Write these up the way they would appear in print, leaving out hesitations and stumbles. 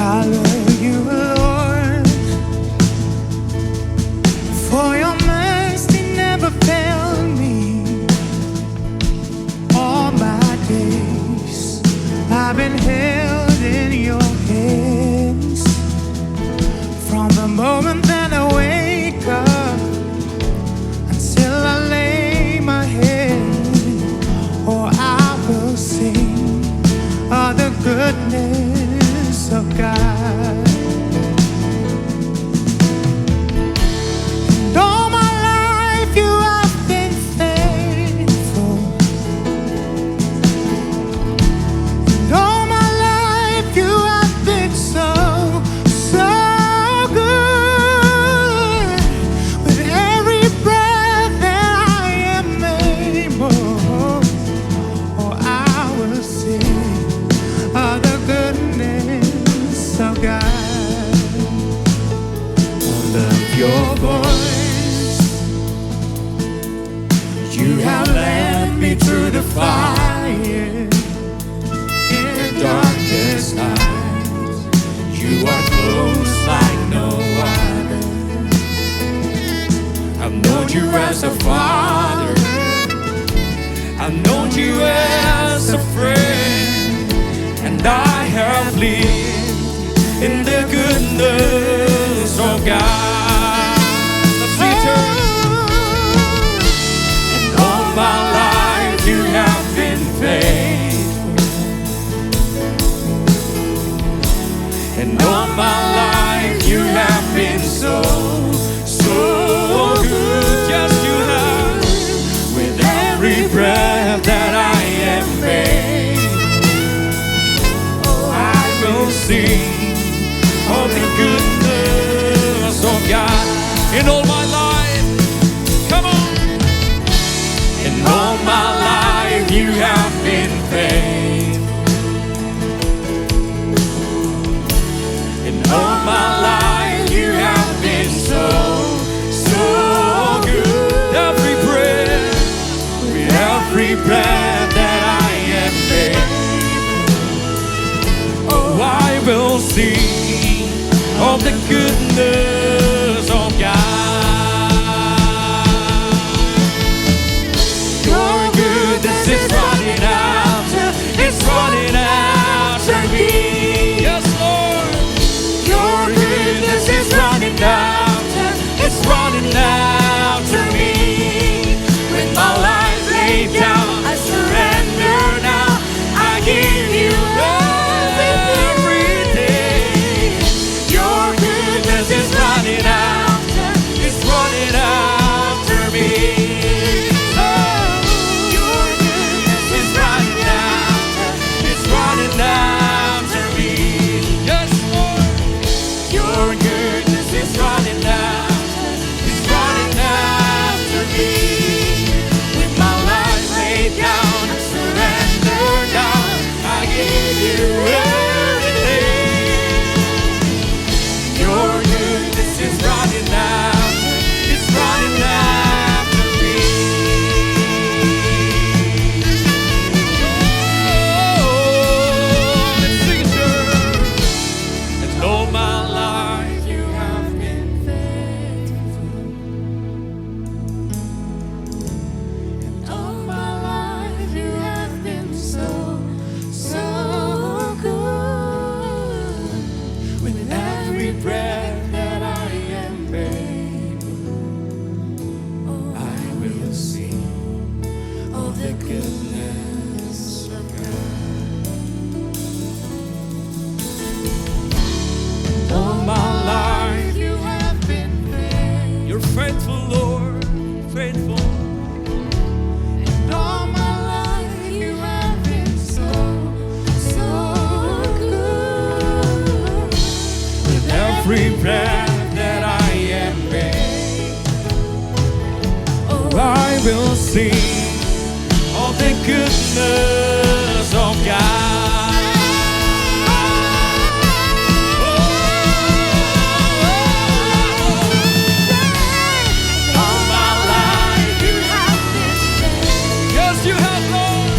I love you, Lord, for your mercy never failed me. All my days I've been held in your hands. From the moment that I wake up until I lay my head, oh, I will sing of the goodness of God. And all my life you have been faithful. And all my life you have been so, so good. With every breath that I am able, oh, I will sing of the goodness of God. I love your voice. You have led me through the fire in the darkest night. You are close like no other. I've known you as a father. I've known you as a friend, and I have lived in the goodness of God. Let's sing it, church. And all my life you have been faithful. And all my life you have been so, so good. Yes, you have. With every breath that I am made, I will sing of the goodness of God. In all my life, come on. In all my life you have been faithful. In all my life you have been so, so good. Every breath that I am made, oh, I will sing of the goodness of God. Your goodness is running after, it's running after me. Yes, Lord. Your goodness is running after, it's running after me. With my life laid down, I surrender now. I give you every day. Your goodness is running after, it's running after me. Oh, your goodness is running after, it's running after me. Yes, Lord. Your goodness is running after, it's running after me. With my life laid down, I surrender now. I give you everything. Your goodness is running after, it's running after me. Oh, let's sing it, church. And all my life you have been faithful. And all my life you have been so, so good. With every breath that I am able, oh, I will sing of the goodness of God. And all my life you have been faithful. You're faithful, Lord, faithful. And all my life you have been so, so good. With every breath that I am made, oh, I will sing of the goodness of God. All my life you have been faithful. Yes, you have, Lord.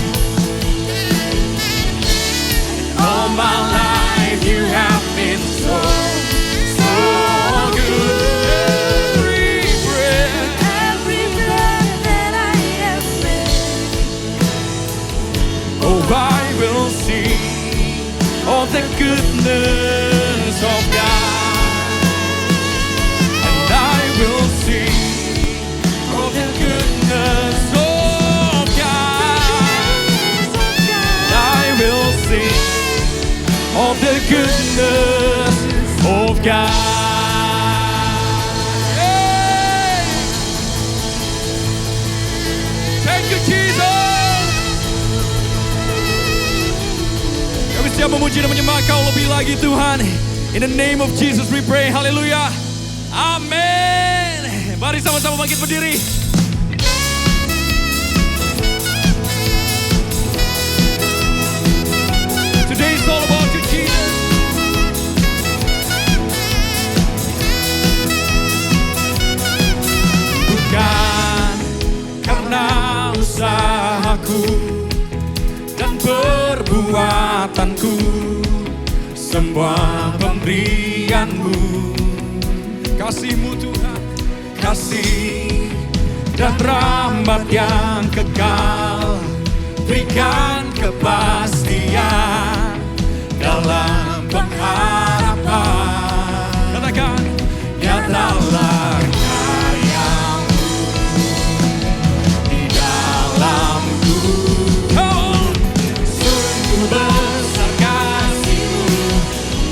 All my life you have been goodness of God. Hey! Thank you, Jesus. Kami siap memuji dan menyembah Kau lebih lagi, Tuhan. In the name of Jesus we pray. Haleluya. Amin. Mari sama-sama bangkit berdiri. Today is all about you, Jesus. Bukan karena usahaku dan perbuatanku, semua pemberian-Mu, kasih-Mu Tuhan, kasih dan rahmat yang kekal, berikan kepastian dalam pengharapan. Katakan, nyatalah karya-Mu di dalamku. Sungguh besar kasih-Mu,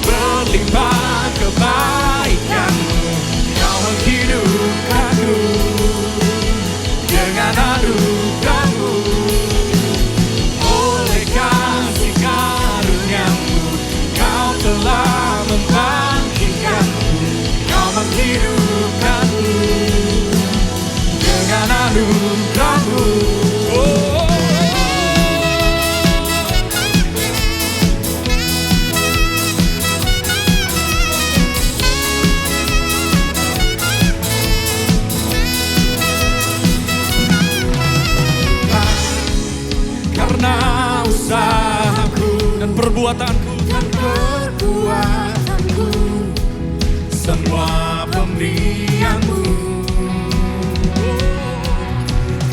berlimpah kebaikan-Mu. Kau menghidupkanku dengan anugerah-Mu. Oleh kasih karunia-Mu, Kau telah membangkitkanku. Kau menghidupkanku dengan anugerah-Mu. Karena usahaku dan perbuatanku, semua pemberian-Mu,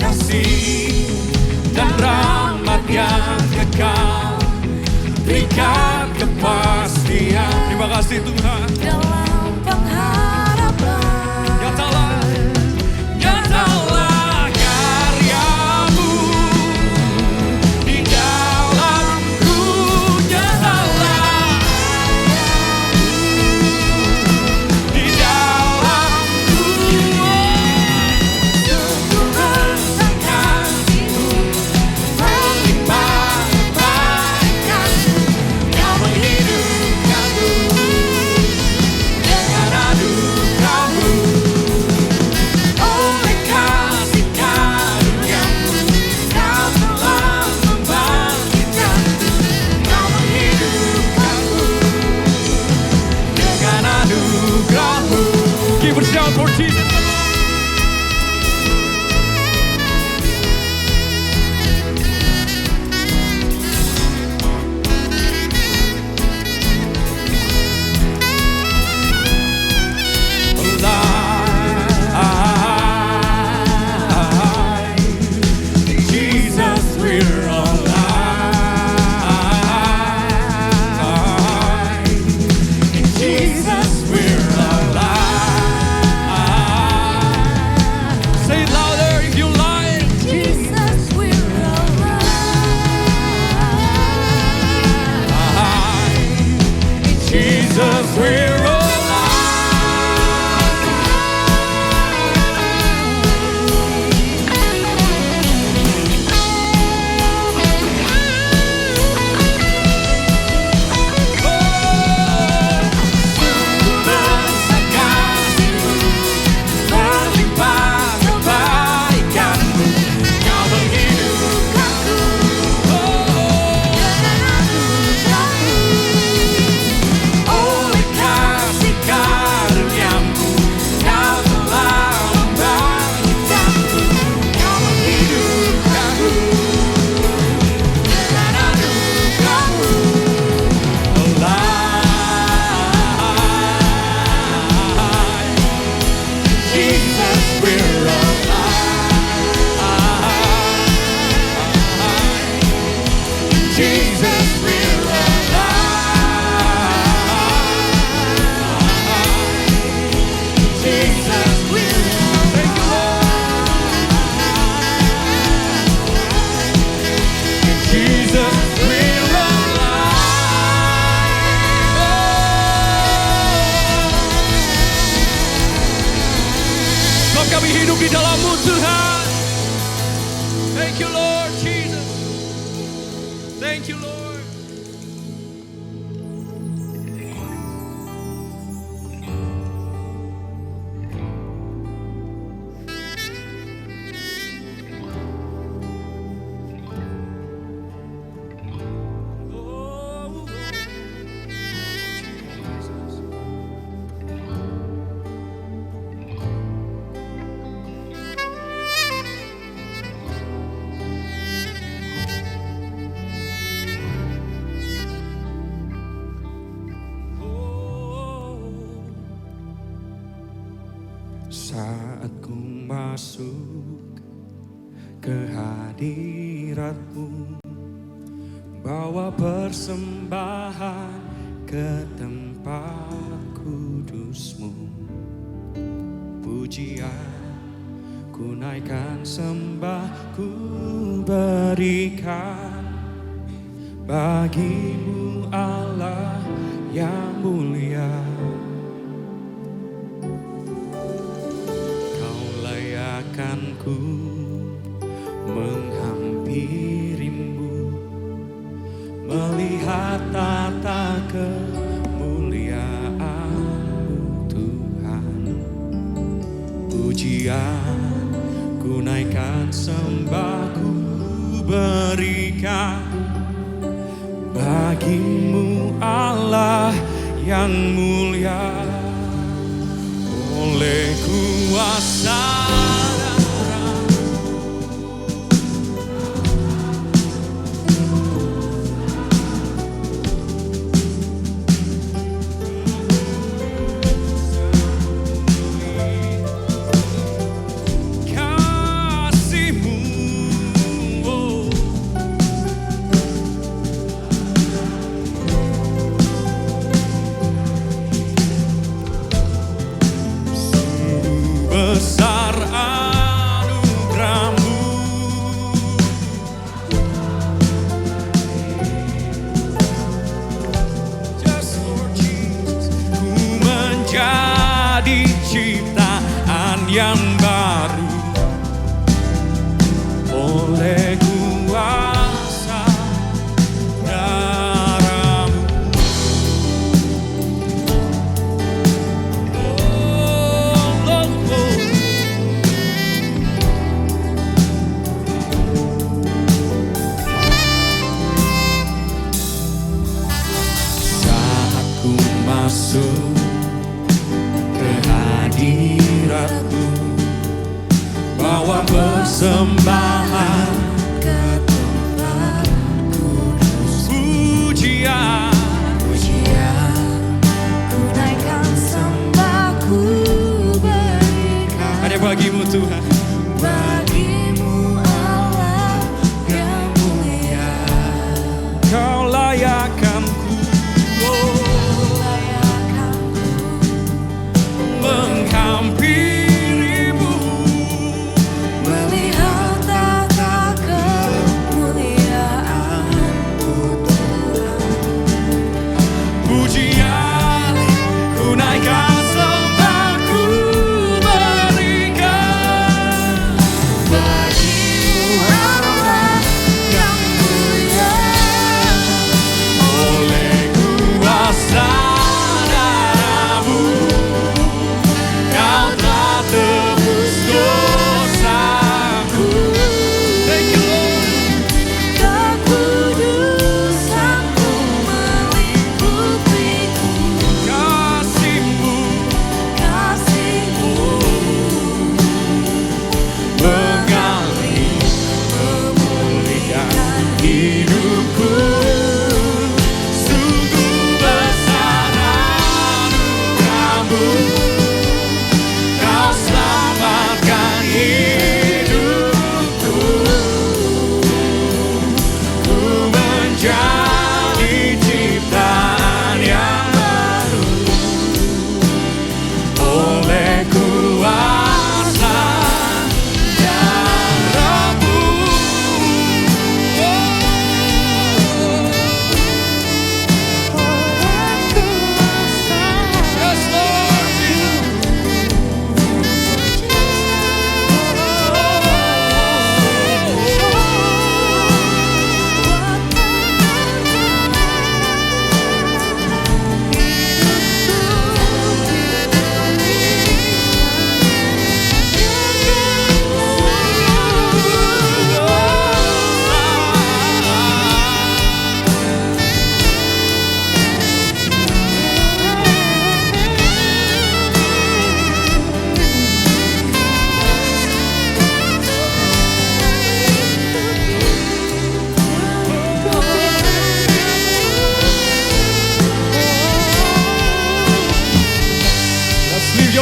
kasih dan rahmat yang kekal, berikan kepastian. Terima kasih Tuhan. Dalam pengharapan, nyatalah karya-Mu di dalamku. Nyatalah di dalamku. sungguh besar kasih-Mu, berlimpah kebaikan-Mu. Kau menghidupkanku dengan anugerah-Mu. Oleh kasih karunia-Mu, Kau telah membangkitkanku. Kau menghidupkanku dengan anugerah-Mu. Give a shout for Jesus. Jesus, we're alive. In Jesus, we're alive. Say it louder if you like. Jesus, we're alive. In Jesus, we're alive. Besar kasih-Mu, berlimpah kebaikan-Mu. Kau menghidupkanku dengan anugerah-Mu. Oleh kasih hidup di dalam-Mu Tuhan. Thank you Lord Jesus. Thank you Lord. Saat ku masuk ke hadirat-Mu, bawa persembahan ke tempat kudus-Mu. Pujian ku naikkan, sembah ku berikan bagi-Mu Allah yang mulia. Akan ku menghampiri-Mu, melihat tata kemuliaan-Mu Tuhan. Pujian ku naikkan, sembah ku berikan bagi-Mu Allah yang mulia. Oleh kuasa besar anugerah-Mu, just Lord Jesus, ku menjadi ciptaan yang baru oleh kuasa darah-Mu. Masuk ke hadirat-Mu, bawa persembahan ke tempat kudus. pujian. Pujian ku naikkan, sembah ku berikan Hanya bagi-Mu Tuhan. bagi-Mu Allah yang mulia. Kau layakkan ku, Layakkan menghampiri-Mu, melihat tata kemuliaan-Mu Tuhan.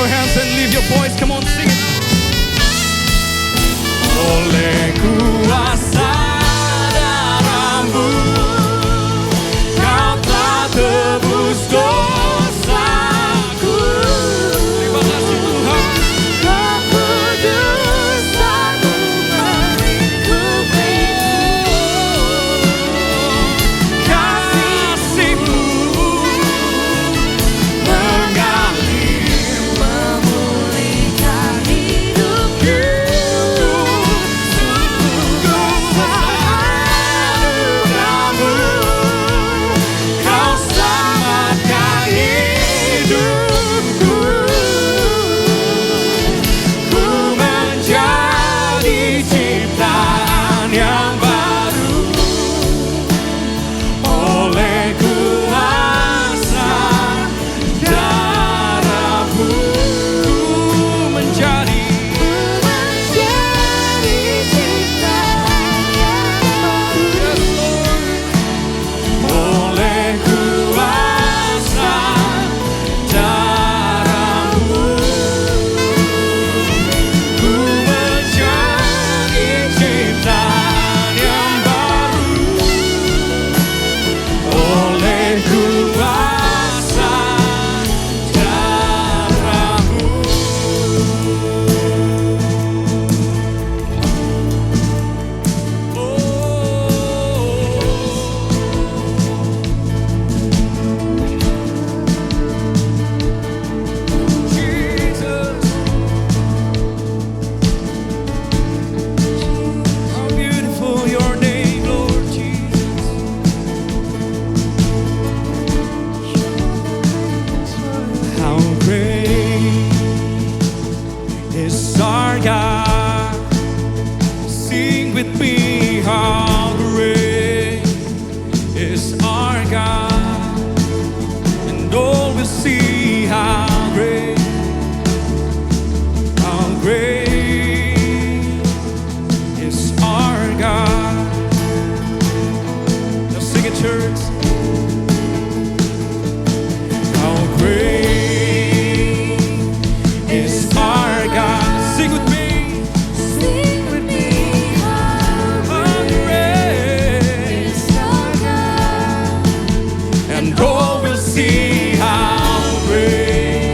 your hands and lift your voice. Come on, sing it. Oleh kuasa darah-Mu, Kau telah tebus dosaku. Terima kasih Tuhan. Kekudusan-Mu melingkupiku. Kasih-Mu Mengalir memulihkan hidupku. anugerah-Mu, Kau selamatkan hidupku. Ku menjadi ciptaan yang baru oleh kuasa darah-Mu. Ku menjadi Ciptaan yang baru. oleh kuasa darah-Mu. Ku menjadi ciptaan yang baru oleh kuasa darah-Mu. Jesus, how beautiful your name, Lord Jesus. How great is our God. Sing with me, how great is our God. And all will see how great is our God. Now sing it, church. How great is our God. Sing with me. Sing with me, how How great. is our God. And all will see how great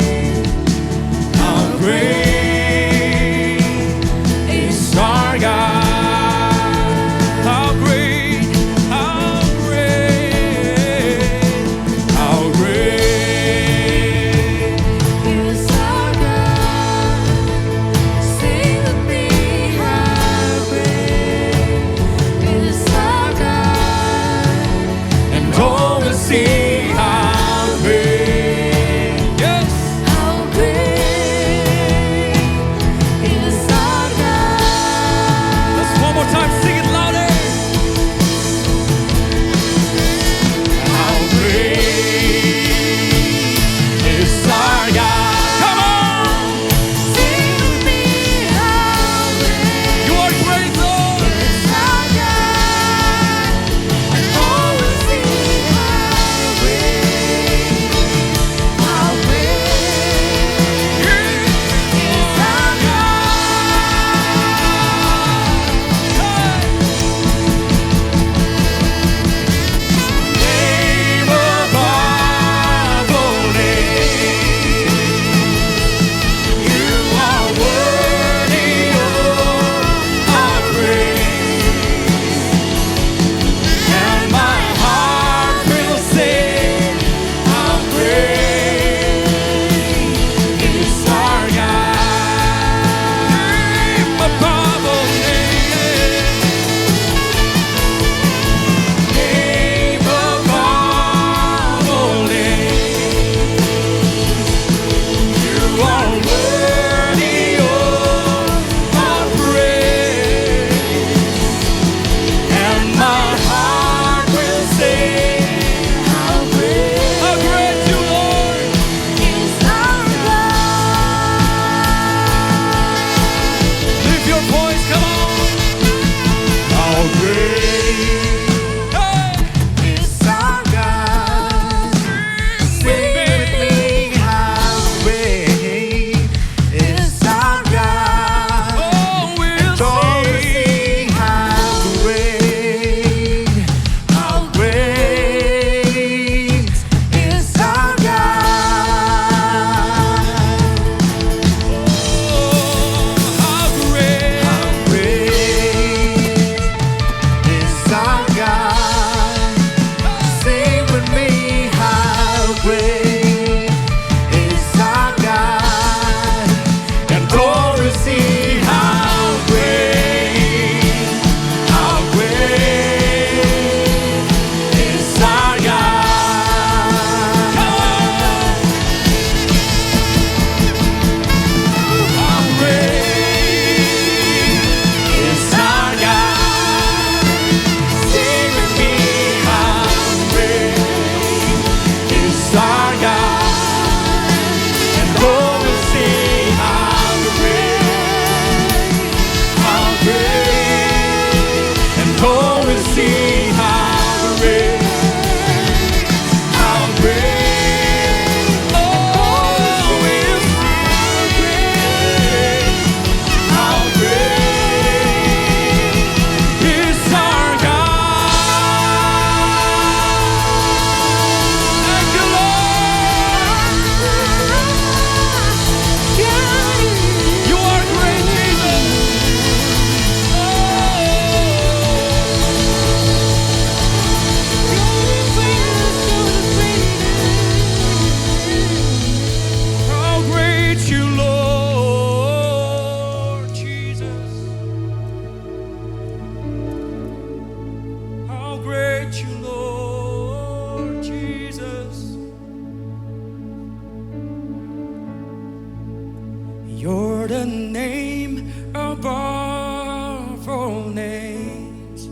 You're the name above all names,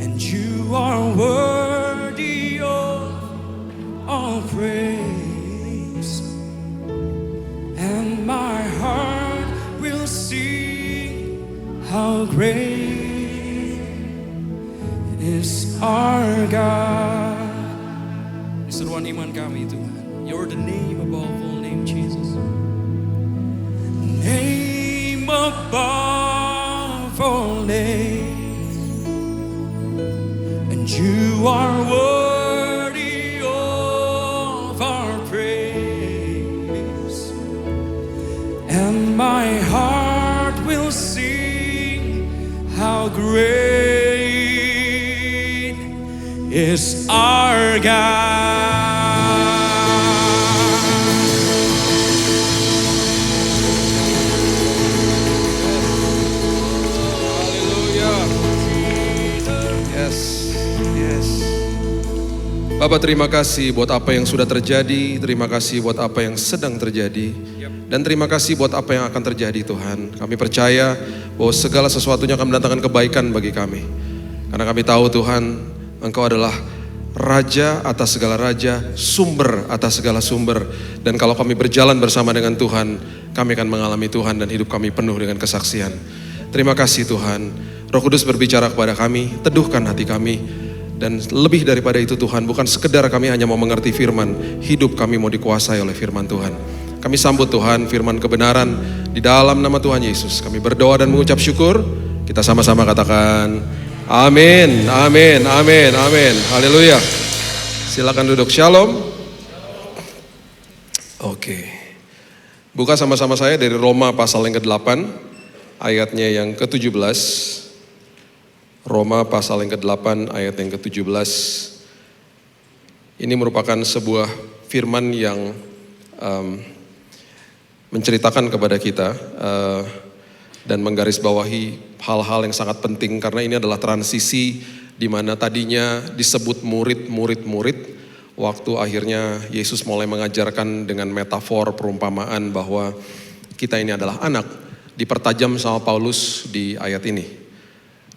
and you are worthy of all praise. And my heart will sing how great is our God. Seruan iman kami Tuhan. You're the name above all name, Jesus. Name above all names, and you are worthy of our praise. And my heart will sing how great is our God. Bapak, terima kasih buat apa yang sudah terjadi, terima kasih buat apa yang sedang terjadi, dan terima kasih buat apa yang akan terjadi Tuhan. Kami percaya bahwa segala sesuatunya akan mendatangkan kebaikan bagi kami. Karena kami tahu Tuhan, Engkau adalah Raja atas segala raja, sumber atas segala sumber. Dan kalau kami berjalan bersama dengan Tuhan, kami akan mengalami Tuhan dan hidup kami penuh dengan kesaksian. Terima kasih Tuhan. Roh Kudus berbicara kepada kami, teduhkan hati kami. Dan lebih daripada itu Tuhan, bukan sekedar kami hanya mau mengerti firman, hidup kami mau dikuasai oleh firman Tuhan. Kami sambut Tuhan firman kebenaran di dalam nama Tuhan Yesus. Kami berdoa dan mengucap syukur. Kita sama-sama katakan amin, amin, amin, amin. Haleluya. Silakan duduk. Shalom. Oke. Buka sama-sama saya dari Roma pasal yang ke-8 ayatnya yang ke-17. Roma pasal yang ke-8 ayat yang ke-17. Ini merupakan sebuah firman yang menceritakan kepada kita dan menggarisbawahi hal-hal yang sangat penting, karena ini adalah transisi di mana tadinya disebut murid, waktu akhirnya Yesus mulai mengajarkan dengan metafor perumpamaan bahwa kita ini adalah anak, dipertajam sama Paulus di ayat ini.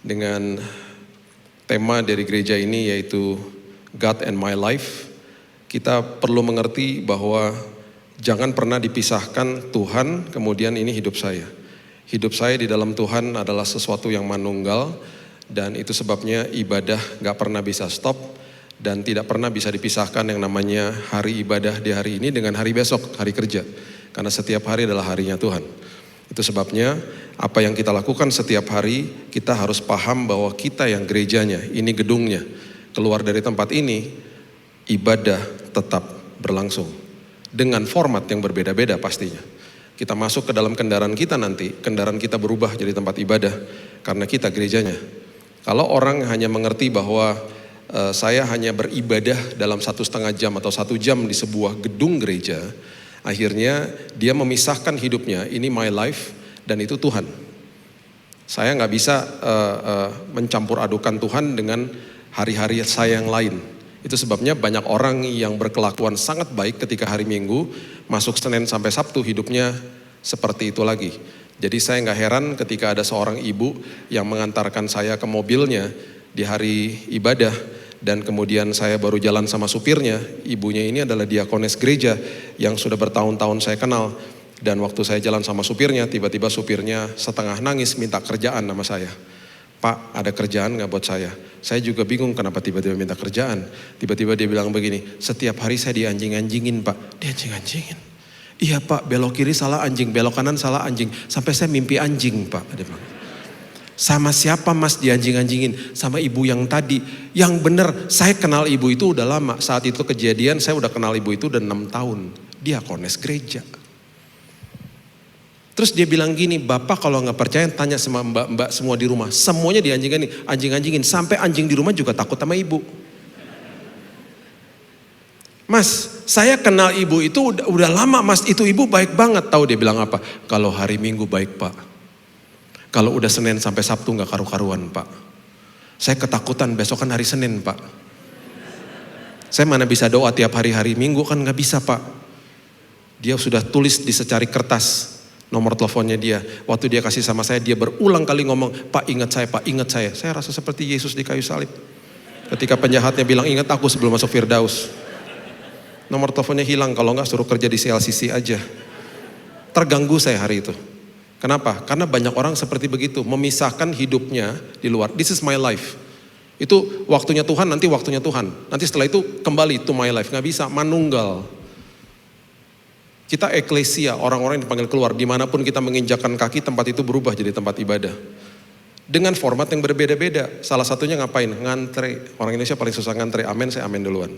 Dengan tema dari gereja ini yaitu God and My Life, kita perlu mengerti bahwa jangan pernah dipisahkan Tuhan kemudian ini hidup saya. Hidup saya di dalam Tuhan adalah sesuatu yang manunggal, dan itu sebabnya ibadah gak pernah bisa stop dan tidak pernah bisa dipisahkan yang namanya hari ibadah di hari ini dengan hari besok, hari kerja. Karena setiap hari adalah harinya Tuhan. Itu sebabnya apa yang kita lakukan setiap hari, kita harus paham bahwa kita yang gerejanya, ini gedungnya. Keluar dari tempat ini, ibadah tetap berlangsung. Dengan format yang berbeda-beda pastinya. Kita masuk ke dalam kendaraan kita nanti, kendaraan kita berubah jadi tempat ibadah. Karena kita gerejanya. Kalau orang hanya mengerti bahwa saya hanya beribadah dalam 1,5 jam atau 1 jam di sebuah gedung gereja, akhirnya dia memisahkan hidupnya, ini my life dan itu Tuhan. Saya gak bisa mencampur adukan Tuhan dengan hari-hari saya yang lain. Itu sebabnya banyak orang yang berkelakuan sangat baik ketika hari Minggu, masuk Senin sampai Sabtu hidupnya seperti itu lagi. Jadi saya gak heran ketika ada seorang ibu yang mengantarkan saya ke mobilnya di hari ibadah, dan kemudian saya baru jalan sama supirnya. Ibunya ini adalah diakones gereja yang sudah bertahun-tahun saya kenal. Dan waktu saya jalan sama supirnya, tiba-tiba supirnya setengah nangis minta kerjaan sama saya. Pak, ada kerjaan gak buat saya? Saya juga bingung kenapa tiba-tiba minta kerjaan. Tiba-tiba dia bilang begini, setiap hari saya dianjing-anjingin Pak. Dianjing-anjingin? Iya Pak, belok kiri salah anjing, belok kanan salah anjing. Sampai saya mimpi anjing Pak. Dia bilang. Sama siapa Mas dianjing-anjingin? Sama ibu yang tadi. Yang benar, saya kenal ibu itu udah lama. Saat itu kejadian, saya udah kenal ibu itu udah 6 tahun. Diakones gereja. Terus dia bilang gini, Bapak kalau gak percaya tanya sama mbak-mbak semua di rumah. Semuanya dianjing-anjingin. Sampai anjing di rumah juga takut sama ibu. Mas, saya kenal ibu itu udah lama Mas. Itu ibu baik banget. Tahu dia bilang apa? Kalau hari Minggu baik Pak. Kalau udah Senin sampai Sabtu gak karu-karuan Pak. Saya ketakutan besok kan hari Senin Pak. Saya mana bisa doa tiap hari-hari Minggu kan gak bisa Pak. Dia sudah tulis di secari kertas nomor teleponnya dia. Waktu dia kasih sama saya, dia berulang kali ngomong, Pak ingat saya, Pak ingat saya. Saya rasa seperti Yesus di kayu salib. Ketika penjahatnya bilang, ingat aku sebelum masuk Firdaus. Nomor teleponnya hilang, kalau enggak suruh kerja di CLCC aja. Terganggu saya hari itu. Kenapa? Karena banyak orang seperti begitu, memisahkan hidupnya di luar. This is my life. Itu waktunya Tuhan, nanti waktunya Tuhan. Nanti setelah itu kembali to my life. Nggak bisa, manunggal. Kita eklesia, orang-orang yang dipanggil keluar. Dimanapun kita menginjakkan kaki, tempat itu berubah jadi tempat ibadah. Dengan format yang berbeda-beda. Salah satunya ngapain? Ngantre. Orang Indonesia paling susah ngantre. Amin, saya amin duluan.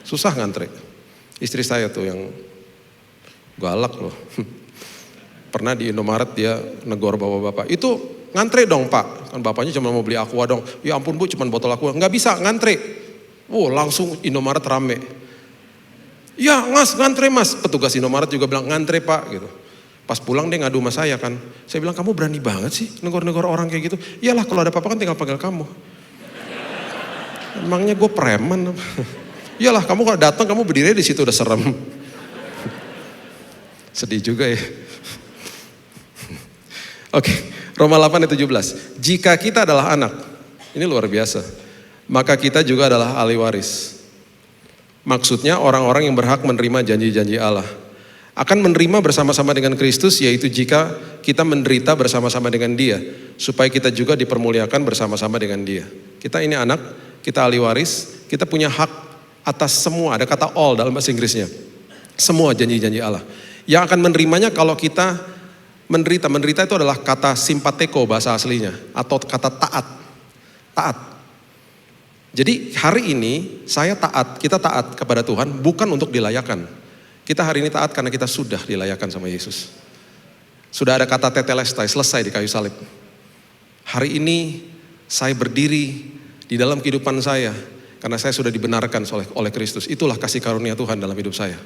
Susah ngantre. Istri saya tuh yang galak loh. Pernah di Indomaret dia negor bapak-bapak. Itu ngantre dong pak. Kan bapaknya cuma mau beli aqua dong. Ya ampun bu, cuma botol aqua. Nggak bisa ngantre. Langsung Indomaret rame. Ya ngantre mas. Petugas Indomaret juga bilang ngantre pak gitu. Pas pulang dia ngadu sama saya kan. Saya bilang kamu berani banget sih negor-negor orang kayak gitu. Iyalah kalau ada apa-apa kan tinggal panggil kamu. Emangnya gue preman. Iyalah kamu kalau datang kamu berdiri di situ udah serem. Sedih juga ya. Oke, Roma 8 ayat 17. Jika kita adalah anak, ini luar biasa, maka kita juga adalah ahli waris. Maksudnya orang-orang yang berhak menerima janji-janji Allah akan menerima bersama-sama dengan Kristus, yaitu jika kita menderita bersama-sama dengan Dia, supaya kita juga dipermuliakan bersama-sama dengan Dia. Kita ini anak, kita ahli waris, kita punya hak atas semua, ada kata all dalam bahasa Inggrisnya. Semua janji-janji Allah. Yang akan menerimanya kalau kita menderita. Menderita itu adalah kata simpateko bahasa aslinya. Atau kata taat. Taat. Jadi hari ini saya taat, kita taat kepada Tuhan bukan untuk dilayakan. Kita hari ini taat karena kita sudah dilayakan sama Yesus. Sudah ada kata tetelestai, selesai di kayu salib. Hari ini saya berdiri di dalam kehidupan saya karena saya sudah dibenarkan oleh Kristus. Itulah kasih karunia Tuhan dalam hidup saya.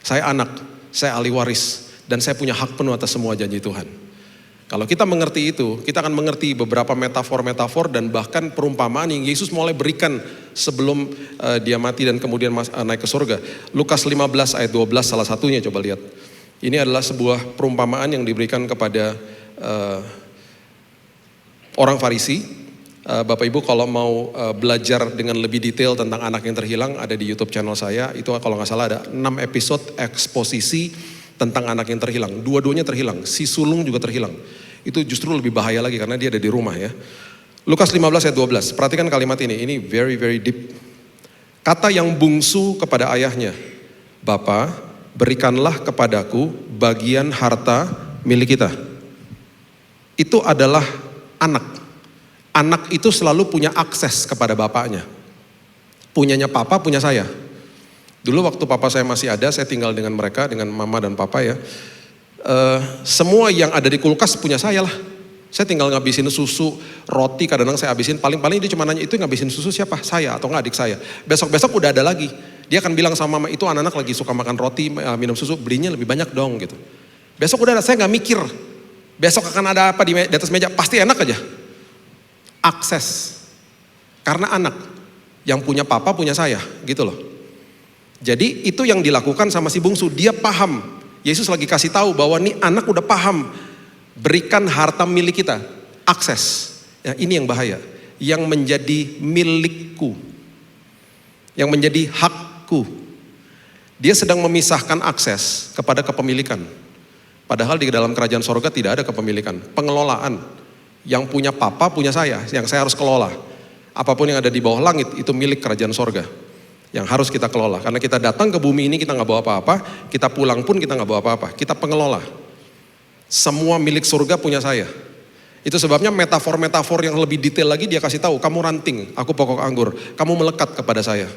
Saya anak, saya ahli waris. Dan saya punya hak penuh atas semua janji Tuhan. Kalau kita mengerti itu, kita akan mengerti beberapa metafor-metafor dan bahkan perumpamaan yang Yesus mulai berikan sebelum dia mati dan kemudian naik ke surga. Lukas 15 ayat 12 salah satunya, coba lihat. Ini adalah sebuah perumpamaan yang diberikan kepada orang Farisi. Bapak Ibu kalau mau belajar dengan lebih detail tentang anak yang terhilang, ada di YouTube channel saya. Itu kalau nggak salah ada 6 episode eksposisi tentang anak yang terhilang. Dua-duanya terhilang, si sulung juga terhilang. Itu justru lebih bahaya lagi karena dia ada di rumah ya. Lukas 15 ayat 12, perhatikan kalimat ini very very deep. Kata yang bungsu kepada ayahnya, Bapa, berikanlah kepadaku bagian harta milik kita. Itu adalah anak. Anak itu selalu punya akses kepada bapaknya. Punyanya papa, punya saya. Dulu waktu papa saya masih ada, saya tinggal dengan mereka, dengan mama dan papa ya. Semua yang ada di kulkas punya saya lah. Saya tinggal ngabisin susu, roti kadang-kadang saya habisin. Paling-paling dia cuma nanya, itu ngabisin susu siapa? Saya atau enggak adik saya. Besok-besok udah ada lagi. Dia akan bilang sama mama, itu anak-anak lagi suka makan roti, minum susu, belinya lebih banyak dong gitu. Besok udah ada, saya gak mikir. Besok akan ada apa di atas meja, pasti enak aja. Akses. Karena anak yang punya papa punya saya, gitu loh. Jadi itu yang dilakukan sama si bungsu, dia paham. Yesus lagi kasih tahu bahwa nih anak udah paham. Berikan harta milik kita, akses. Ya, ini yang bahaya. Yang menjadi milikku. Yang menjadi hakku. Dia sedang memisahkan akses kepada kepemilikan. Padahal di dalam kerajaan sorga tidak ada kepemilikan. Pengelolaan. Yang punya papa punya saya, yang saya harus kelola. Apapun yang ada di bawah langit itu milik kerajaan sorga. Yang harus kita kelola. Karena kita datang ke bumi ini kita gak bawa apa-apa. Kita pulang pun kita gak bawa apa-apa. Kita pengelola. Semua milik surga punya saya. Itu sebabnya metafor-metafor yang lebih detail lagi dia kasih tahu. Kamu ranting, aku pokok anggur. Kamu melekat kepada saya.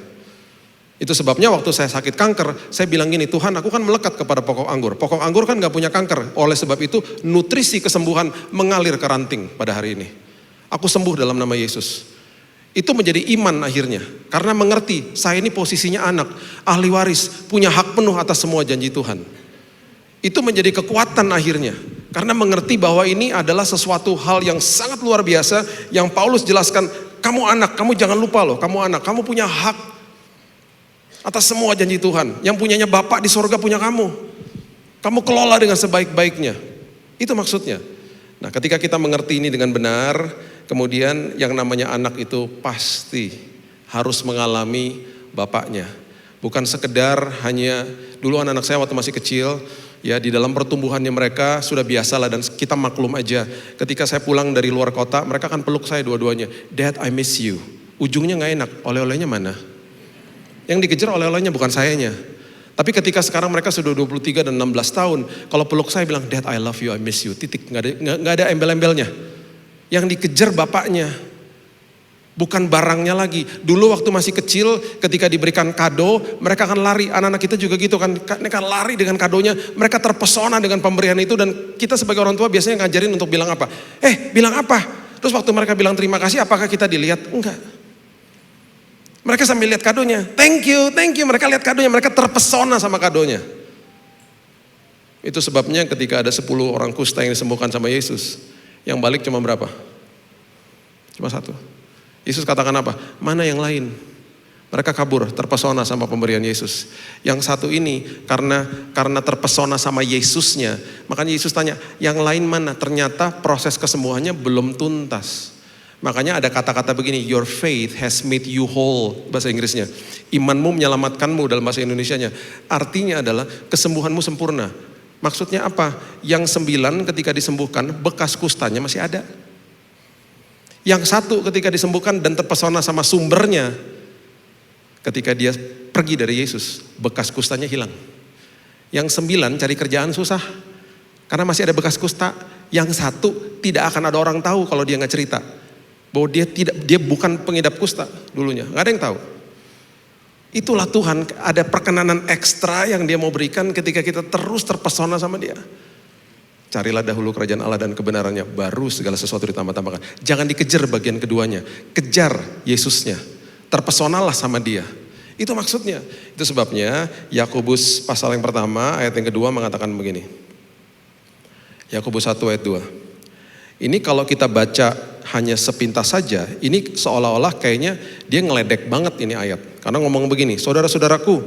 Itu sebabnya waktu saya sakit kanker. Saya bilang gini, Tuhan aku kan melekat kepada pokok anggur. Pokok anggur kan gak punya kanker. Oleh sebab itu nutrisi kesembuhan mengalir ke ranting pada hari ini. Aku sembuh dalam nama Yesus. Itu menjadi iman akhirnya. Karena mengerti, saya ini posisinya anak, ahli waris, punya hak penuh atas semua janji Tuhan. Itu menjadi kekuatan akhirnya. Karena mengerti bahwa ini adalah sesuatu hal yang sangat luar biasa, yang Paulus jelaskan, kamu anak, kamu jangan lupa loh, kamu anak, kamu punya hak atas semua janji Tuhan. Yang punyanya Bapak di sorga punya kamu. Kamu kelola dengan sebaik-baiknya. Itu maksudnya. Nah, ketika kita mengerti ini dengan benar, kemudian yang namanya anak itu pasti harus mengalami bapaknya. Bukan sekedar hanya, dulu anak-anak saya waktu masih kecil, ya di dalam pertumbuhannya mereka sudah biasalah dan kita maklum aja. Ketika saya pulang dari luar kota, mereka akan peluk saya dua-duanya. Dad, I miss you. Ujungnya gak enak, oleh-olehnya mana? Yang dikejar oleh-olehnya bukan sayanya. Tapi ketika sekarang mereka sudah 23 dan 16 tahun, kalau peluk saya bilang, Dad, I love you, I miss you. Titik, gak ada embel-embelnya. Yang dikejar bapaknya. Bukan barangnya lagi. Dulu waktu masih kecil ketika diberikan kado, mereka akan lari. Anak-anak kita juga gitu kan. Mereka lari dengan kadonya. Mereka terpesona dengan pemberian itu. Dan kita sebagai orang tua biasanya ngajarin untuk bilang apa? Bilang apa? Terus waktu mereka bilang terima kasih, apakah kita dilihat? Enggak. Mereka sambil lihat kadonya. Thank you. Mereka lihat kadonya. Mereka terpesona sama kadonya. Itu sebabnya ketika ada 10 orang kusta yang disembuhkan sama Yesus. Yang balik cuma berapa? Cuma 1. Yesus katakan apa? Mana yang lain? Mereka kabur, terpesona sama pemberian Yesus. Yang satu ini karena terpesona sama Yesusnya, makanya Yesus tanya, yang lain mana? Ternyata proses kesembuhannya belum tuntas. Makanya ada kata-kata begini, your faith has made you whole, bahasa Inggrisnya. Imanmu menyelamatkanmu dalam bahasa Indonesianya. Artinya adalah kesembuhanmu sempurna. Maksudnya apa? Yang 9 ketika disembuhkan, bekas kustanya masih ada. Yang 1 ketika disembuhkan dan terpesona sama sumbernya, ketika dia pergi dari Yesus, bekas kustanya hilang. Yang 9 cari kerjaan susah, karena masih ada bekas kusta. Yang 1 tidak akan ada orang tahu kalau dia nggak cerita, bahwa dia bukan pengidap kusta dulunya, nggak ada yang tahu. Itulah Tuhan, ada perkenanan ekstra yang dia mau berikan ketika kita terus terpesona sama dia. Carilah dahulu kerajaan Allah dan kebenarannya, baru segala sesuatu ditambah-tambahkan. Jangan dikejar bagian keduanya, kejar Yesusnya. Terpesonalah sama dia. Itu maksudnya. Itu sebabnya Yakobus pasal yang pertama ayat yang kedua mengatakan begini. Yakobus 1 ayat 2. Ini kalau kita baca hanya sepintas saja, ini seolah-olah kayaknya dia ngeledek banget ini ayat. Karena ngomong begini, saudara-saudaraku,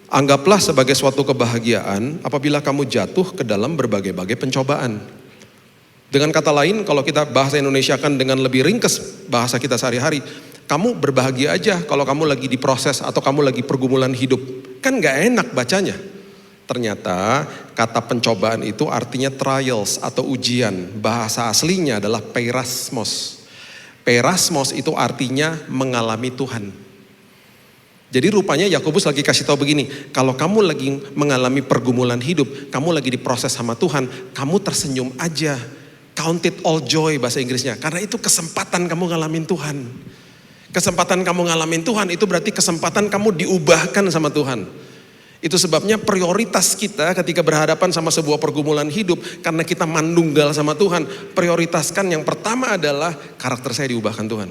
anggaplah sebagai suatu kebahagiaan apabila kamu jatuh ke dalam berbagai-bagai pencobaan. Dengan kata lain, kalau kita bahasa Indonesia kan dengan lebih ringkes bahasa kita sehari-hari, kamu berbahagia aja kalau kamu lagi diproses atau kamu lagi pergumulan hidup. Kan gak enak bacanya. Ternyata kata pencobaan itu artinya trials atau ujian. Bahasa aslinya adalah peirasmos. Peirasmos itu artinya mengalami Tuhan. Jadi rupanya Yakobus lagi kasih tahu begini, kalau kamu lagi mengalami pergumulan hidup, kamu lagi diproses sama Tuhan, kamu tersenyum aja. Count it all joy bahasa Inggrisnya. Karena itu kesempatan kamu ngalamin Tuhan. Kesempatan kamu ngalamin Tuhan itu berarti kesempatan kamu diubahkan sama Tuhan. Itu sebabnya prioritas kita ketika berhadapan sama sebuah pergumulan hidup, karena kita mandunggal sama Tuhan, prioritaskan yang pertama adalah karakter saya diubahkan Tuhan.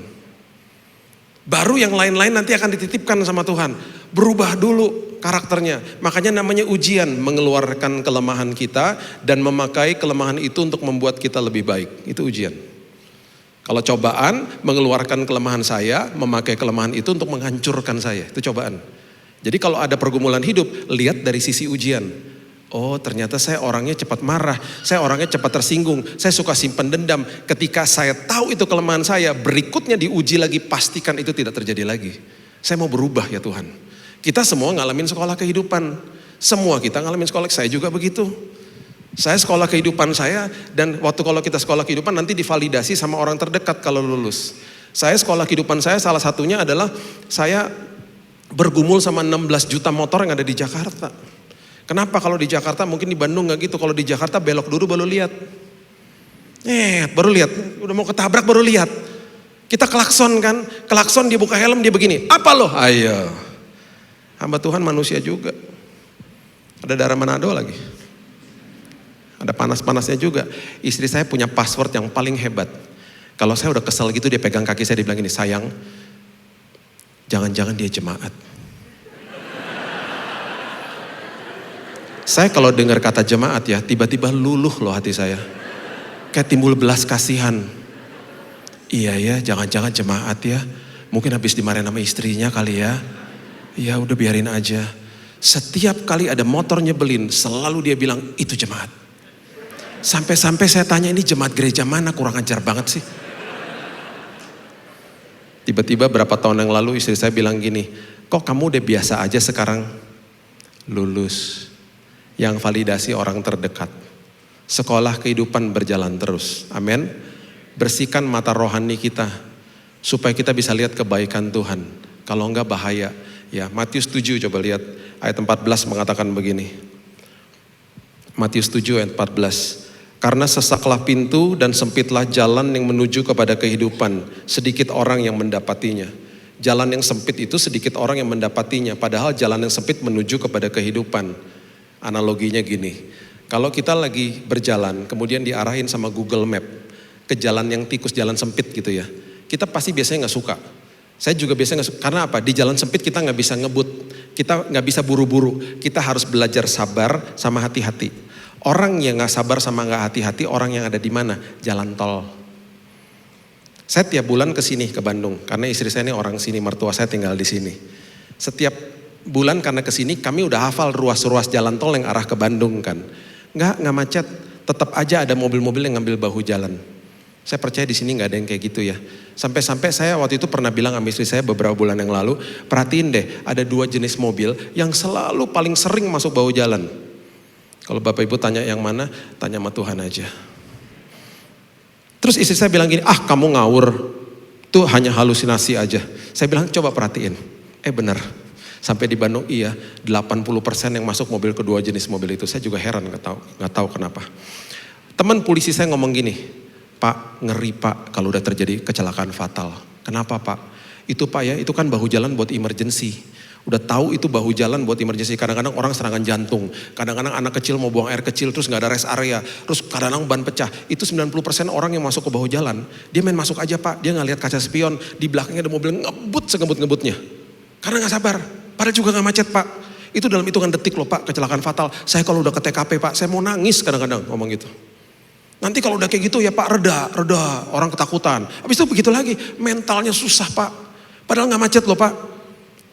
Baru yang lain-lain nanti akan dititipkan sama Tuhan. Berubah dulu karakternya. Makanya namanya ujian, mengeluarkan kelemahan kita dan memakai kelemahan itu untuk membuat kita lebih baik. Itu ujian. Kalau cobaan, mengeluarkan kelemahan saya, memakai kelemahan itu untuk menghancurkan saya. Itu cobaan. Jadi kalau ada pergumulan hidup, lihat dari sisi ujian. Oh, ternyata saya orangnya cepat marah, saya orangnya cepat tersinggung, saya suka simpan dendam. Ketika saya tahu itu kelemahan saya, berikutnya diuji lagi, pastikan itu tidak terjadi lagi. Saya mau berubah ya Tuhan. Kita semua ngalamin sekolah kehidupan. Semua kita ngalamin sekolah, saya juga begitu. Saya sekolah kehidupan saya, dan waktu kalau kita sekolah kehidupan nanti divalidasi sama orang terdekat kalau lulus. Saya sekolah kehidupan saya salah satunya adalah saya bergumul sama 16 juta motor yang ada di Jakarta. Kenapa kalau di Jakarta, mungkin di Bandung gak gitu. Kalau di Jakarta belok dulu baru lihat. Baru lihat. Udah mau ketabrak baru lihat. Kita klakson kan. Klakson dia buka helm dia begini. Apa loh? Ayo. Hamba Tuhan manusia juga. Ada darah Manado lagi. Ada panas-panasnya juga. Istri saya punya password yang paling hebat. Kalau saya udah kesel gitu dia pegang kaki saya, dia bilang gini, sayang, jangan-jangan dia jemaat. Saya kalau dengar kata jemaat ya, tiba-tiba luluh loh hati saya. Kayak timbul belas kasihan. Iya ya, jangan-jangan jemaat ya. Mungkin habis dimarahin sama istrinya kali ya. Ya udah biarin aja. Setiap kali ada motor nyebelin, selalu dia bilang, itu jemaat. Sampai-sampai saya tanya, ini jemaat gereja mana, kurang ajar banget sih. Tiba-tiba berapa tahun yang lalu istri saya bilang gini, kok kamu udah biasa aja sekarang? Lulus. Yang validasi orang terdekat. Sekolah kehidupan berjalan terus. Amin. Bersihkan mata rohani kita. Supaya kita bisa lihat kebaikan Tuhan. Kalau enggak bahaya. Ya, Matius 7 coba lihat ayat 14 mengatakan begini. Matius 7 ayat 14. Karena sesaklah pintu dan sempitlah jalan yang menuju kepada kehidupan, sedikit orang yang mendapatinya. Jalan yang sempit itu sedikit orang yang mendapatinya, padahal jalan yang sempit menuju kepada kehidupan. Analoginya gini, kalau kita lagi berjalan kemudian diarahin sama Google Map ke jalan yang tikus, jalan sempit gitu ya. Kita pasti biasanya gak suka. Saya juga biasanya gak suka, karena apa? Di jalan sempit kita gak bisa ngebut, kita gak bisa buru-buru, kita harus belajar sabar sama hati-hati. Orang yang gak sabar sama gak hati-hati, orang yang ada di mana? Jalan tol. Saya tiap bulan ke sini ke Bandung, karena istri saya ini orang sini, mertua saya tinggal di sini. Setiap bulan karena ke sini kami udah hafal ruas-ruas jalan tol yang arah ke Bandung kan. Gak macet, tetap aja ada mobil-mobil yang ngambil bahu jalan. Saya percaya di sini nggak ada yang kayak gitu ya. Sampai-sampai saya waktu itu pernah bilang sama istri saya beberapa bulan yang lalu, perhatiin deh, ada 2 jenis mobil yang selalu paling sering masuk bahu jalan. Kalau Bapak Ibu tanya yang mana, tanya sama Tuhan aja. Terus istri saya bilang gini, kamu ngawur, tuh hanya halusinasi aja. Saya bilang coba perhatiin, benar. Sampai di Bandung iya, 80% yang masuk mobil kedua jenis mobil itu. Saya juga heran, nggak tahu kenapa. Teman polisi saya ngomong gini, Pak, ngeri Pak kalau udah terjadi kecelakaan fatal. Kenapa Pak? Itu Pak ya, itu kan bahu jalan buat emergency. Udah tahu itu bahu jalan buat emergency. Kadang-kadang orang serangan jantung. Kadang-kadang anak kecil mau buang air kecil terus gak ada rest area. Terus kadang-kadang ban pecah. Itu 90% orang yang masuk ke bahu jalan. Dia main masuk aja Pak. Dia gak lihat kaca spion. Di belakangnya ada mobil ngebut sengebut-ngebutnya. Karena gak sabar. Padahal juga gak macet Pak. Itu dalam hitungan detik loh Pak, kecelakaan fatal. Saya kalau udah ke TKP Pak, saya mau nangis kadang-kadang ngomong gitu. Nanti kalau udah kayak gitu ya Pak, reda, orang ketakutan. Habis itu begitu lagi, mentalnya susah Pak. Padahal gak macet loh Pak.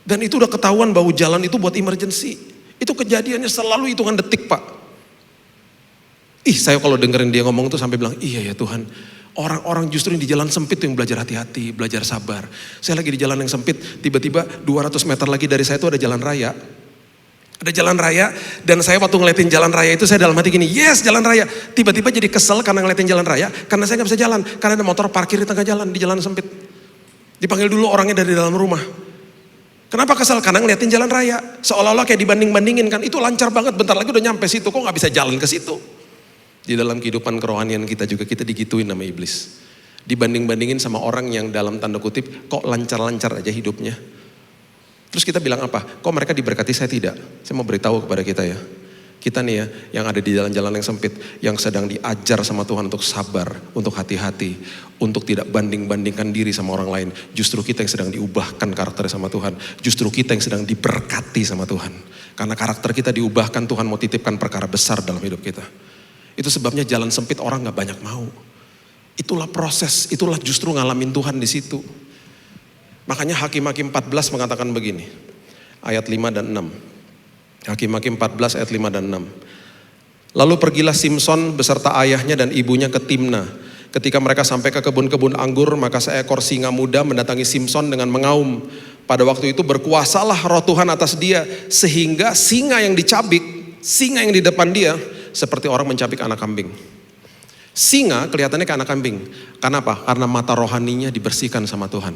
Dan itu udah ketahuan bahu jalan itu buat emergency. Itu kejadiannya selalu hitungan detik Pak. Saya kalau dengerin dia ngomong tuh sampai bilang, iya ya Tuhan. Orang-orang justru di jalan sempit tuh yang belajar hati-hati, belajar sabar. Saya lagi di jalan yang sempit, tiba-tiba 200 meter lagi dari saya tuh ada jalan raya. Ada jalan raya, dan saya waktu ngeliatin jalan raya itu saya dalam hati gini, yes jalan raya. Tiba-tiba jadi kesel karena ngeliatin jalan raya, karena saya gak bisa jalan. Karena ada motor parkir di tengah jalan, di jalan sempit. Dipanggil dulu orangnya dari dalam rumah. Kenapa kesel? Karena ngeliatin jalan raya. Seolah-olah kayak dibanding-bandingin kan, itu lancar banget, bentar lagi udah nyampe situ, kok gak bisa jalan ke situ. Di dalam kehidupan kerohanian kita juga, kita digituin sama iblis. Dibanding-bandingin sama orang yang dalam tanda kutip, kok lancar-lancar aja hidupnya. Terus kita bilang apa? Kok mereka diberkati, saya tidak? Saya mau beritahu kepada kita ya. Kita nih ya, yang ada di jalan-jalan yang sempit, yang sedang diajar sama Tuhan untuk sabar, untuk hati-hati, untuk tidak banding-bandingkan diri sama orang lain. Justru kita yang sedang diubahkan karakter sama Tuhan. Justru kita yang sedang diberkati sama Tuhan. Karena karakter kita diubahkan, Tuhan mau titipkan perkara besar dalam hidup kita. Itu sebabnya jalan sempit orang gak banyak mau. Itulah proses, itulah justru ngalamin Tuhan di situ. Makanya Hakim-Hakim 14 mengatakan begini, ayat 5 dan 6. Hakim-Hakim 14 ayat 5 dan 6. Lalu pergilah Simson beserta ayahnya dan ibunya ke Timna. Ketika mereka sampai ke kebun-kebun anggur, maka seekor singa muda mendatangi Simson dengan mengaum. Pada waktu itu berkuasalah roh Tuhan atas dia, sehingga singa yang dicabik, singa yang di depan dia, seperti orang mencabik anak kambing. Singa kelihatannya kayak anak kambing. Karena apa? Karena mata rohaninya dibersihkan sama Tuhan.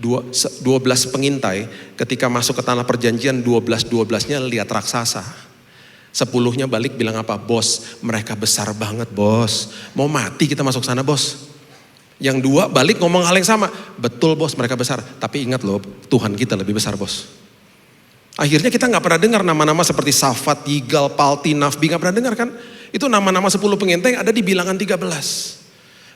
12 pengintai ketika masuk ke tanah perjanjian, 12-12-nya lihat raksasa. 10-nya balik bilang apa? Bos, mereka besar banget bos. Mau mati kita masuk sana bos. Yang 2 balik ngomong hal yang sama. Betul bos, mereka besar. Tapi ingat loh, Tuhan kita lebih besar bos. Akhirnya kita gak pernah dengar nama-nama seperti Safat, Yigal, Palti, Nafbi. Gak pernah dengar kan? Itu nama-nama 10 pengintai yang ada di bilangan 13.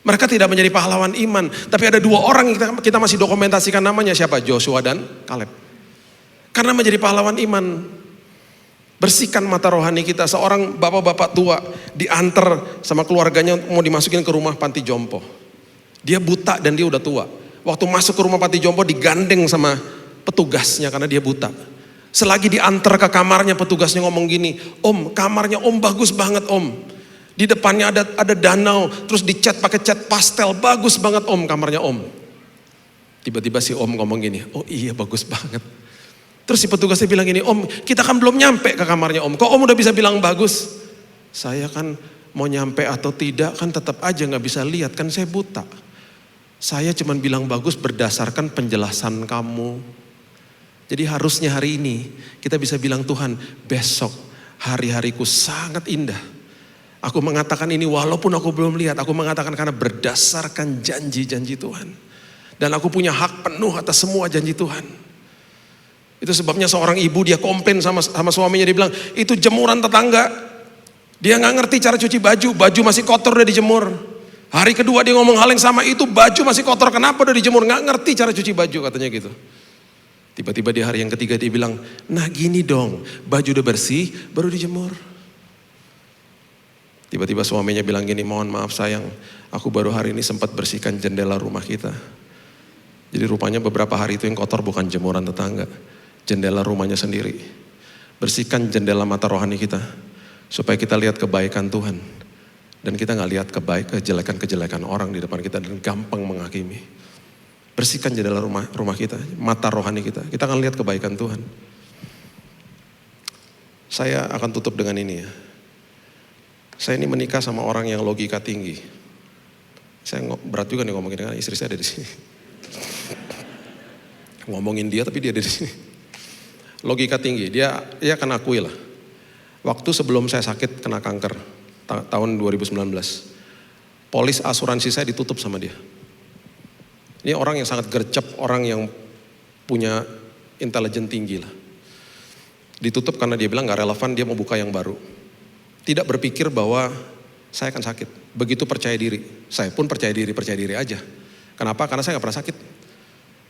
Mereka tidak menjadi pahlawan iman. Tapi ada 2 orang yang kita masih dokumentasikan namanya. Siapa? Joshua dan Kaleb. Karena menjadi pahlawan iman. Bersihkan mata rohani kita. Seorang bapak-bapak tua diantar sama keluarganya mau dimasukin ke rumah panti jompo. Dia buta dan dia udah tua. Waktu masuk ke rumah panti jompo digandeng sama petugasnya karena dia buta. Selagi diantar ke kamarnya, petugasnya ngomong gini, "Om, kamarnya Om bagus banget Om. Di depannya ada danau, terus dicat pakai cat pastel, bagus banget Om kamarnya Om." Tiba-tiba si Om ngomong gini, "Oh iya bagus banget." Terus si petugasnya bilang gini, "Om, kita kan belum nyampe ke kamarnya Om. Kok Om udah bisa bilang bagus?" "Saya kan mau nyampe atau tidak kan tetap aja gak bisa lihat, kan saya buta. Saya cuman bilang bagus berdasarkan penjelasan kamu. Jadi harusnya hari ini kita bisa bilang, Tuhan besok hari-hariku sangat indah. Aku mengatakan ini walaupun aku belum lihat, aku mengatakan karena berdasarkan janji-janji Tuhan. Dan aku punya hak penuh atas semua janji Tuhan." Itu sebabnya seorang ibu dia komplain sama suaminya, dia bilang, "Itu jemuran tetangga. Dia gak ngerti cara cuci baju, baju masih kotor udah dijemur." Hari kedua dia ngomong hal yang sama, "Itu baju masih kotor, kenapa udah dijemur?" Gak ngerti cara cuci baju katanya gitu. Tiba-tiba di hari yang ketiga dia bilang, "Nah gini dong, baju udah bersih baru dijemur." Tiba-tiba suaminya bilang gini, "Mohon maaf sayang, aku baru hari ini sempat bersihkan jendela rumah kita." Jadi rupanya beberapa hari itu yang kotor bukan jemuran tetangga, jendela rumahnya sendiri. Bersihkan jendela mata rohani kita, supaya kita lihat kebaikan Tuhan. Dan kita gak lihat kejelekan-kejelekan orang di depan kita dan gampang menghakimi. Bersihkan jendela rumah kita, mata rohani kita. Kita akan lihat kebaikan Tuhan. Saya akan tutup dengan ini ya. Saya ini menikah sama orang yang logika tinggi. Saya berat juga nih ngomongin, karena istri saya ada di sini. Ngomongin dia tapi dia ada di sini. Logika tinggi, dia akan akui lah. Waktu sebelum saya sakit kena kanker, tahun 2019. Polis asuransi saya ditutup sama dia. Ini orang yang sangat gercep, orang yang punya intelijen tinggi lah. Ditutup karena dia bilang gak relevan, dia mau buka yang baru. Tidak berpikir bahwa saya akan sakit. Begitu percaya diri, saya pun percaya diri aja. Kenapa? Karena saya gak pernah sakit.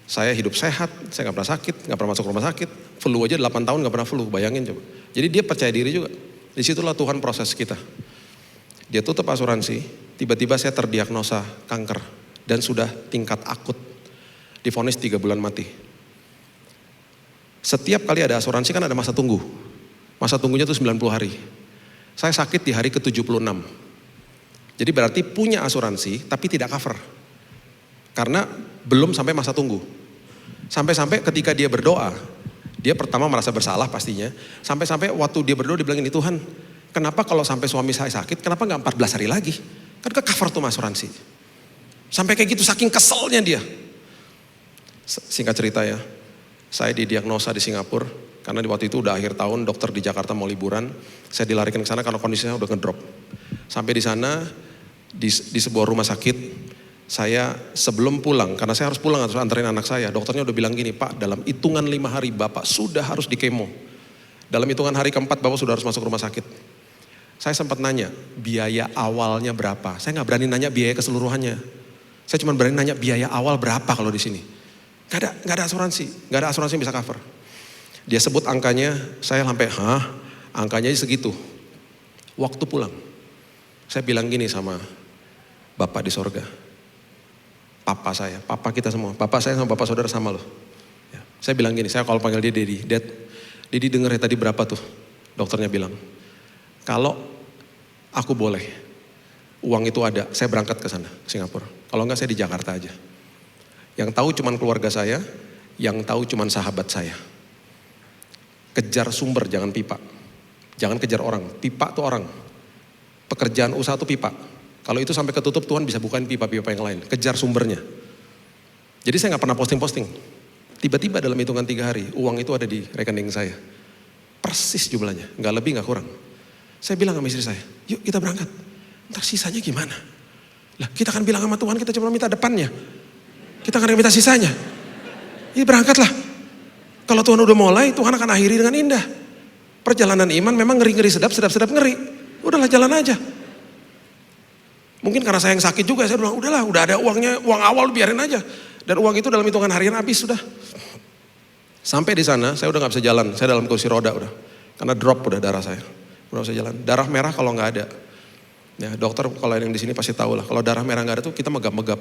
Saya hidup sehat, saya gak pernah sakit, gak pernah masuk rumah sakit. Flu aja 8 tahun gak pernah flu, bayangin coba. Jadi dia percaya diri juga. Disitulah Tuhan proses kita. Dia tutup asuransi, tiba-tiba saya terdiagnosa kanker. Dan sudah tingkat akut, divonis 3 bulan mati. Setiap kali ada asuransi kan ada masa tunggu. Masa tunggunya itu 90 hari. Saya sakit di hari ke-76. Jadi berarti punya asuransi tapi tidak cover. Karena belum sampai masa tunggu. Sampai-sampai ketika dia berdoa, dia pertama merasa bersalah pastinya. Sampai-sampai waktu dia berdoa dia bilang ini, "Tuhan, kenapa kalau sampai suami saya sakit, kenapa gak 14 hari lagi? Kan ke cover tuh asuransi." Sampai kayak gitu saking keselnya dia. Singkat cerita ya, saya didiagnosa di Singapura karena di waktu itu udah akhir tahun, dokter di Jakarta mau liburan, saya dilarikan ke sana karena kondisinya udah ngedrop. Sampai di sana di sebuah rumah sakit, saya sebelum pulang, karena saya harus pulang harus anterin anak saya, dokternya udah bilang gini, "Pak, dalam hitungan 5 hari Bapak sudah harus di kemo. Dalam hitungan hari keempat Bapak sudah harus masuk rumah sakit." Saya sempat nanya, biaya awalnya berapa? Saya gak berani nanya biaya keseluruhannya. Saya cuma berani nanya biaya awal berapa kalau di sini. Gak ada asuransi yang bisa cover. Dia sebut angkanya, saya sampai, angkanya segitu. Waktu pulang, saya bilang gini sama Bapak di sorga. Papa saya, papa kita semua, papa saya sama bapak saudara sama loh. Ya, saya bilang gini, saya kalau panggil dia Dedi, Dedi denger ya tadi berapa tuh? Dokternya bilang, "Kalau aku boleh, uang itu ada, saya berangkat ke sana, ke Singapura. Kalau enggak saya di Jakarta aja. Yang tahu cuman keluarga saya, yang tahu cuman sahabat saya. Kejar sumber, jangan pipa. Jangan kejar orang, pipa tuh orang. Pekerjaan usaha tuh pipa. Kalau itu sampai ketutup Tuhan bisa bukain pipa-pipa yang lain. Kejar sumbernya." Jadi saya gak pernah posting-posting. Tiba-tiba dalam hitungan 3 hari, uang itu ada di rekening saya. Persis jumlahnya, gak lebih gak kurang. Saya bilang sama istri saya, "Yuk kita berangkat. Ntar sisanya gimana?" Lah kita kan bilang sama Tuhan kita cuma minta depannya. Kita kan minta sisanya. Ya berangkatlah. Kalau Tuhan udah mulai, Tuhan akan akhiri dengan indah. Perjalanan iman memang ngeri-ngeri sedap ngeri. Udahlah jalan aja. Mungkin karena saya yang sakit juga, saya bilang udahlah, udah ada uangnya, uang awal biarin aja. Dan uang itu dalam hitungan harian habis sudah. Sampai di sana, saya udah gak bisa jalan, saya dalam kursi roda udah. Karena drop udah darah saya. Udah bisa jalan. Darah merah kalau gak ada. Ya, dokter kalau yang di sini pasti tahu lah. Kalau darah merah nggak ada tuh kita megap-megap.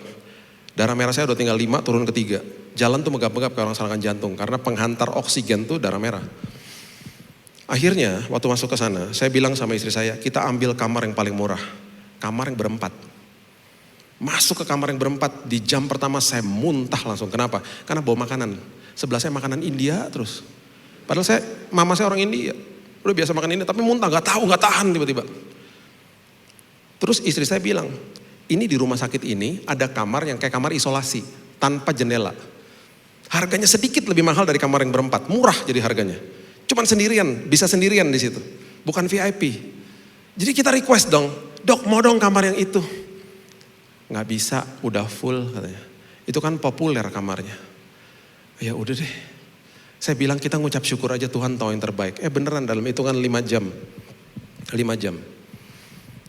Darah merah saya udah tinggal 5 turun ke 3. Jalan tuh megap-megap kayak orang serangan jantung karena penghantar oksigen tuh darah merah. Akhirnya waktu masuk ke sana, saya bilang sama istri saya, kita ambil kamar yang paling murah. Kamar yang berempat. Masuk ke kamar yang berempat, di jam pertama saya muntah langsung. Kenapa? Karena bawa makanan. Sebelah saya makanan India terus. Padahal mama saya orang India. Udah biasa makan India, tapi muntah, gak tahan tiba-tiba. Terus istri saya bilang, ini di rumah sakit ini ada kamar yang kayak kamar isolasi, tanpa jendela. Harganya sedikit lebih mahal dari kamar yang berempat, murah jadi harganya. Cuman sendirian, bisa sendirian di situ, bukan VIP. Jadi kita request dong, dok mau dong kamar yang itu. Nggak bisa, udah full katanya. Itu kan populer kamarnya. Ya udah deh. Saya bilang kita ngucap syukur aja, Tuhan tahu yang terbaik. Beneran dalam hitungan 5 jam. 5 jam.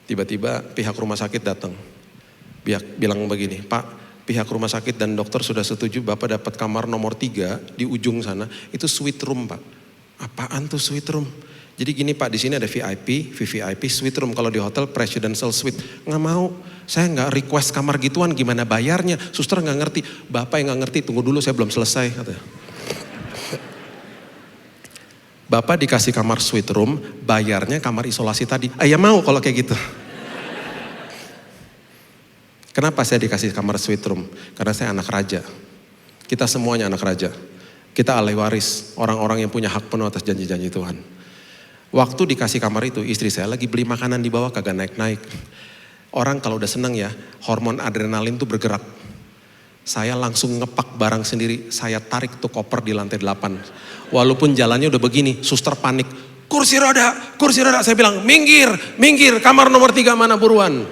Tiba-tiba pihak rumah sakit datang. Bilang begini, Pak, pihak rumah sakit dan dokter sudah setuju Bapak dapat kamar nomor 3 di ujung sana. Itu suite room, Pak. Apaan tuh suite room? Jadi gini Pak, di sini ada VIP, VVIP, suite room. Kalau di hotel presidential suite. Nggak mau, saya nggak request kamar gituan, gimana bayarnya? Suster nggak ngerti, Bapak yang nggak ngerti, tunggu dulu saya belum selesai katanya. Bapak dikasih kamar suite room, bayarnya kamar isolasi tadi. Ya mau kalau kayak gitu. Kenapa saya dikasih kamar suite room? Karena saya anak raja. Kita semuanya anak raja. Kita ahli waris, orang-orang yang punya hak penuh atas janji-janji Tuhan. Waktu dikasih kamar itu, istri saya lagi beli makanan di bawah kagak naik-naik. Orang kalau udah seneng ya, hormon adrenalin tuh bergerak. Saya langsung ngepak barang sendiri, saya tarik tuh koper di lantai 8. Walaupun jalannya udah begini, suster panik. Kursi roda, saya bilang minggir, kamar nomor 3 mana buruan.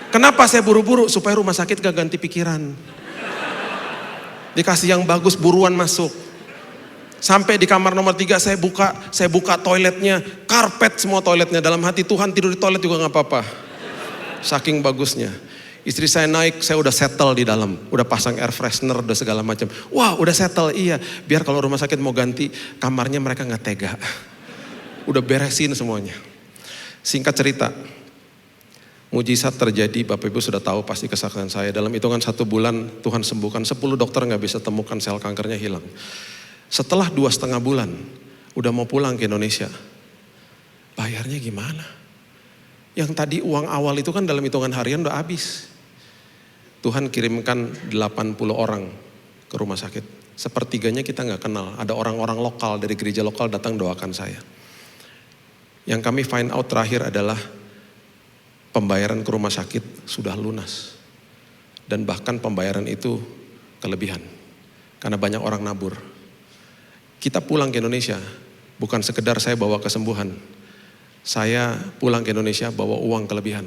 Kenapa saya buru-buru? Supaya rumah sakit gak ganti pikiran. Dikasih yang bagus buruan masuk. Sampai di kamar nomor 3 saya buka toiletnya, karpet semua toiletnya. Dalam hati Tuhan tidur di toilet juga gak apa-apa. Saking bagusnya. Istri saya naik, saya udah settle di dalam. Udah pasang air freshener, udah segala macam. Wah udah settle, iya. Biar kalau rumah sakit mau ganti kamarnya mereka gak tega. Udah beresin semuanya. Singkat cerita, mujizat terjadi, Bapak Ibu sudah tahu pasti kesaksian saya. Dalam hitungan 1 bulan Tuhan sembuhkan 10 dokter gak bisa temukan sel kankernya hilang. Setelah 2,5 bulan, udah mau pulang ke Indonesia. Bayarnya gimana? Yang tadi uang awal itu kan dalam hitungan harian udah habis. Tuhan kirimkan 80 orang ke rumah sakit. Sepertiganya kita gak kenal. Ada orang-orang lokal dari gereja lokal datang doakan saya. Yang kami find out terakhir adalah pembayaran ke rumah sakit sudah lunas. Dan bahkan pembayaran itu kelebihan. Karena banyak orang nabur. Kita pulang ke Indonesia, bukan sekedar saya bawa kesembuhan. Saya pulang ke Indonesia bawa uang kelebihan.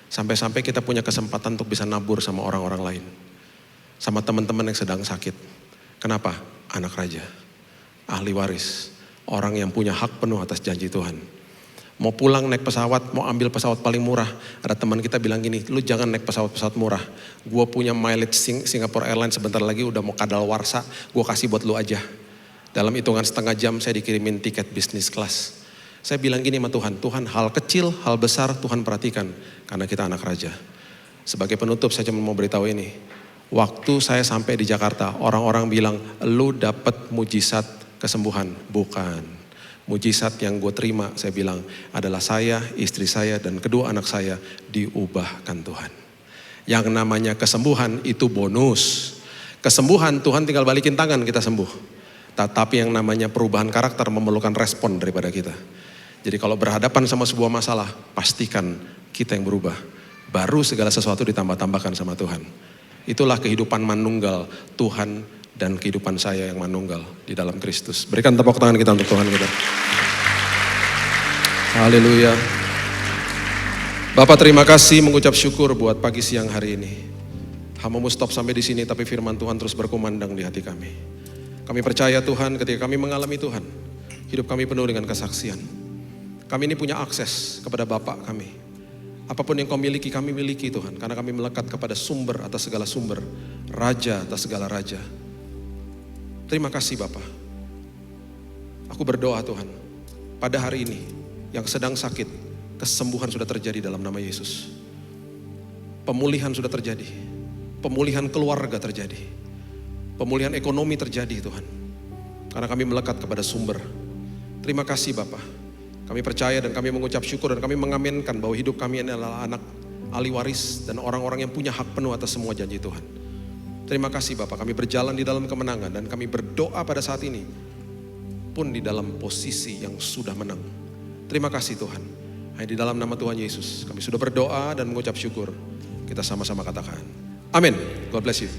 Sampai-sampai kita punya kesempatan untuk bisa nabur sama orang-orang lain. Sama teman-teman yang sedang sakit. Kenapa? Anak raja, ahli waris, orang yang punya hak penuh atas janji Tuhan. Mau pulang naik pesawat, mau ambil pesawat paling murah. Ada teman kita bilang gini, lu jangan naik pesawat murah. Gue punya mileage Singapore Airlines sebentar lagi udah mau kadaluarsa, gue kasih buat lu aja. Dalam hitungan setengah jam saya dikirimin tiket bisnis kelas. Saya bilang gini sama Tuhan, Tuhan hal kecil, hal besar Tuhan perhatikan. Karena kita anak raja. Sebagai penutup saya cuma mau beritahu ini. Waktu saya sampai di Jakarta, orang-orang bilang, lu dapat mujizat kesembuhan. Bukan. Mujizat yang gue terima, saya bilang, adalah saya, istri saya, dan kedua anak saya diubahkan Tuhan. Yang namanya kesembuhan itu bonus. Kesembuhan Tuhan tinggal balikin tangan kita sembuh. Tetapi yang namanya perubahan karakter memerlukan respon daripada kita. Jadi kalau berhadapan sama sebuah masalah, pastikan kita yang berubah. Baru segala sesuatu ditambah-tambahkan sama Tuhan. Itulah kehidupan manunggal Tuhan dan kehidupan saya yang manunggal di dalam Kristus. Berikan tepuk tangan kita untuk Tuhan kita. Haleluya. Bapak terima kasih mengucap syukur buat pagi siang hari ini. Hamba-Mu stop sampai di sini tapi firman Tuhan terus berkumandang di hati kami. Kami percaya Tuhan ketika kami mengalami Tuhan, hidup kami penuh dengan kesaksian. Kami ini punya akses kepada Bapa kami. Apapun yang Kau miliki, kami miliki Tuhan. Karena kami melekat kepada sumber atas segala sumber, Raja atas segala raja. Terima kasih Bapa. Aku berdoa Tuhan, pada hari ini yang sedang sakit, kesembuhan sudah terjadi dalam nama Yesus. Pemulihan sudah terjadi. Pemulihan keluarga terjadi. Pemulihan ekonomi terjadi Tuhan. Karena kami melekat kepada sumber. Terima kasih Bapa. Kami percaya dan kami mengucap syukur dan kami mengaminkan bahwa hidup kami ini adalah anak ahli waris dan orang-orang yang punya hak penuh atas semua janji Tuhan. Terima kasih Bapak, kami berjalan di dalam kemenangan dan kami berdoa pada saat ini pun di dalam posisi yang sudah menang. Terima kasih Tuhan. Hanya di dalam nama Tuhan Yesus kami sudah berdoa dan mengucap syukur. Kita sama-sama katakan amin. God bless you.